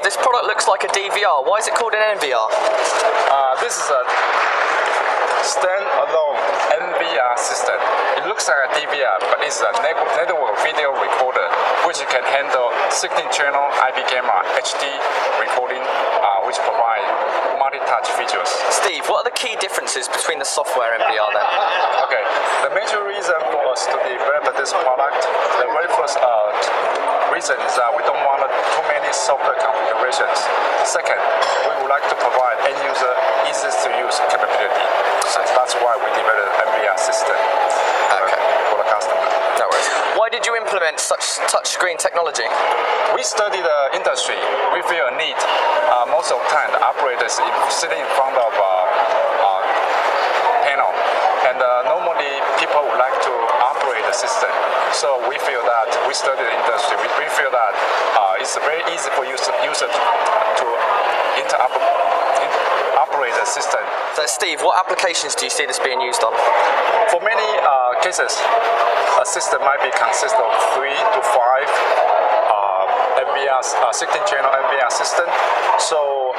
this product looks like a DVR. Why is it called an NVR? This is a stand-alone NVR system. It looks like a DVR, but it's a network video recorder, which can handle 16-channel IP camera, HD recording, which provide multi-touch features. Steve, what are the key differences between the software NVR then? Okay, the major reason for us to develop this product, the very first reason is that we don't want too many software configurations. Second, we would like to provide end-user easiest to use capability. So that's why we developed NVR system for the customer. No worries. Why did you implement such touchscreen technology? We study the industry. We feel a need. Most of the time, the operators sitting in front of a panel, and normally people would like to operate the system. So we feel that we study the industry. We feel that it's very easy for user to operate the system. So Steve, what applications do you see this being used on? For many cases, a system might be consist of 3 to 5 NVRs, 16-channel NVR system. So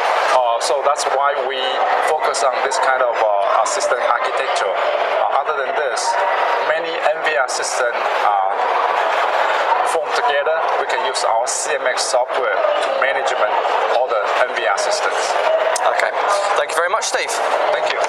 that's why we focus on this kind of system architecture. Other than this, many NVR systems formed together. We can use our CMX software to manage all the NVR systems. Okay. Thank you very much, Steve. Thank you.